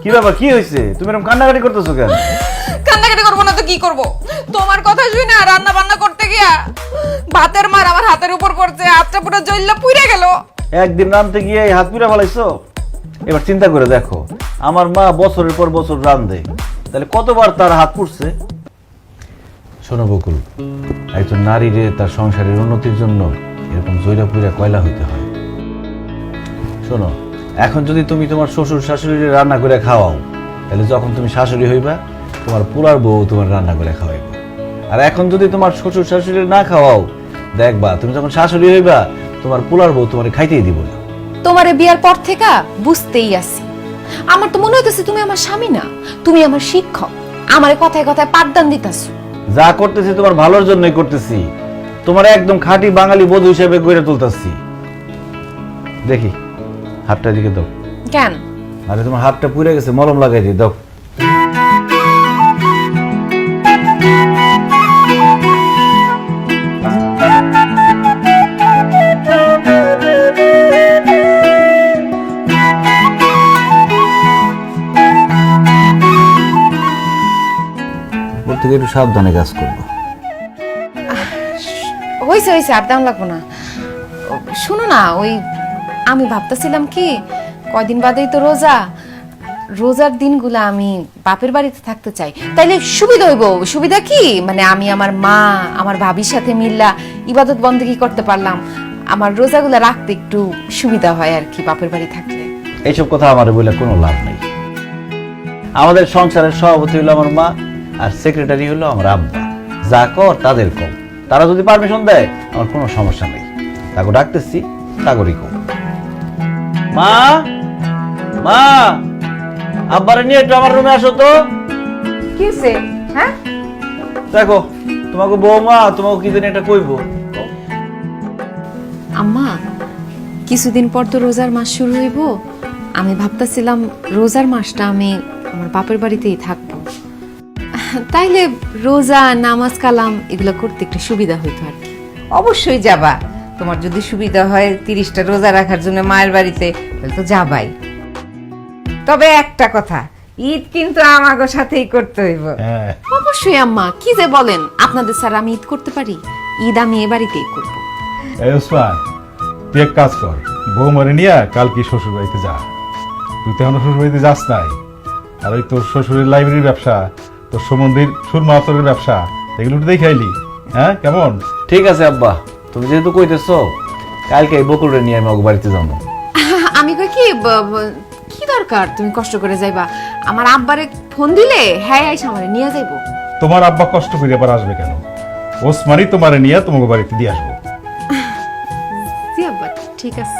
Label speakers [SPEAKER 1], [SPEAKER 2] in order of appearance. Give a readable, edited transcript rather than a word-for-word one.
[SPEAKER 1] কি ব্যাপার, কি হয়েছে? তুমি এরকম কান্নাকাটি করতেছো কেন?
[SPEAKER 2] কান্নাকাটি করবো না তো কি করব? তোমার কথা শুই না রান্না বান্না করতে গিয়া ভাতের মার আমার হাতের উপর পড়ছে, হাতটা পুরো জ্বললা পুড়ে গেল।
[SPEAKER 1] একদিন রাঁধতে গিয়ে এই হাত পুড়ে ফেলাইছো। এবার চিন্তা করে দেখো, আমার মা বছরের পর বছর রাঁধে, তাহলে কতবার তার হাত পুড়ছে। শোনো বকুল, একজন নারীরে তার সংসারের উন্নতির জন্য এরকম জৈরা পুইরা কয়লা হইতে হয়। শোনো, এখন যদি তুমি তোমার শ্বশুর শাশুড়িরে রান্না করে খাওয়াও, তাহলে যখন তুমি শাশুড়ি হইবা তোমার পুরার বউ তোমার রান্না করে খাওয়াইবে। আর এখন যদি তোমার শ্বশুর শাশুড়ি না খাওয়াও, দেখবা তুমি যখন শাশুড়ি হইবা তোমার পুরার বউ তোমার খাইতেই দিব না।
[SPEAKER 2] তোমারে বিয়ার পর থেকে বুঝতেই আছি, আমার তো মনে হইতেছে তুমি আমার স্বামী না, তুমি আমার শিক্ষক। আমারে কথায় কথায় পাঠদান দিতাছো।
[SPEAKER 1] যা করতেছি তোমার ভালোর জন্যই করতেছি, তোমার একদম খাঁটি বাঙালি বধূ হিসেবে গড়ে তুলতেছি। দেখি হাতটা দিকে দাও।
[SPEAKER 2] কেন?
[SPEAKER 1] আরে তোমার হাতটা পুড়ে গেছে, মলম লাগাই দিই, দাও। ওর থেকে একটু সাবধানে কাজ করবো।
[SPEAKER 2] হয়েছে হয়েছে, আর দাম লাগবো না। শুনো না, ওই আমি ভাবতেছিলাম কি, কয়দিন বাদেই তো রোজা, রোজার দিনগুলা আমি বাপের বাড়িতে থাকতে চাই। তাইলে সুবিধা হইব। সুবিধা কি মানে, আমি আমার মা আমার ভাবির সাথে মিল্লা ইবাদত বন্দেগী করতে পারলাম, আমার রোজাগুলা রাখতে একটু সুবিধা হয় আর কি বাপের বাড়ি থাকলে।
[SPEAKER 1] এইসব কথা আমার বলে কোনো লাভ নেই। আমাদের সংসারের সভাপতি হলো আমার মা, আর সেক্রেটারি হলো আমার আব্বা। যা কর তাদের কম, তারা যদি পারমিশন দেয় আমার কোনো সমস্যা নেই। তাকে ডাকতেছি, তাগরই কম। মা, মা, আব্বারে নিয়ে একটু আমার রুমে আসো তো।
[SPEAKER 2] কি হইছে? হ্যাঁ,
[SPEAKER 1] দেখো তোমাকে বৌমা তোমাকে কি জানি এটা কইবো।
[SPEAKER 2] আম্মা কিছুদিন পর তো রোজার মাস শুরু হইব, আমি ভাবতেছিলাম রোজার মাসটা আমি আমার বাপের বাড়িতেই থাকবো। তাইলে রোজা নামাজ কালাম এগুলো করতে একটু সুবিধা হইতো আর কি।
[SPEAKER 3] অবশ্যই যাবা, তোমার যদি সুবিধা হয় 30টা রোজা রাখার জন্য মায়ের বাড়িতে, তাহলে তো যাবাই। তবে একটা কথা, ঈদ কিন্তু আমাগো সাথেই করতে হইব।
[SPEAKER 2] অবশ্যই আম্মা, কি যে বলেন, আপনাদের স্যার আমি ঈদ করতে পারি? ঈদ আমি এ বাড়িতেই করবো।
[SPEAKER 4] এই ওসমান, তুই এক কাজ কর, বৌমারে নিয়ে কালকে শ্বশুর বাড়িতে যা। তুই তো এখনো শ্বশুর বাড়িতে যাস নাই। আর ওই তোর শ্বশুরের লাইব্রেরির ব্যবসা, তোর সমন্দির সুরমা আতরের ব্যবসা, এগুলো একটু দেখে আইলি। হ্যাঁ, কেমন?
[SPEAKER 1] ঠিক আছে আব্বা, তুমি যেহেতু কইতেছো, কালকে এই বকুলরে নিয়ে আমি ওকে বাড়িতে যাবো।
[SPEAKER 2] আমি কই কি, কি দরকার তুমি কষ্ট করে যাইবা? আমার আব্বারে ফোন দিলে হ্যাঁ আইসা আমারে নিয়ে যাইবো।
[SPEAKER 4] তোমার আব্বা কষ্ট করে আবার আসবে কেন? ওসমানই তোমারে নিয়ে তোমাকে বাড়িতে দিয়ে আসবো।
[SPEAKER 2] জি আব্বা, ঠিক আছে।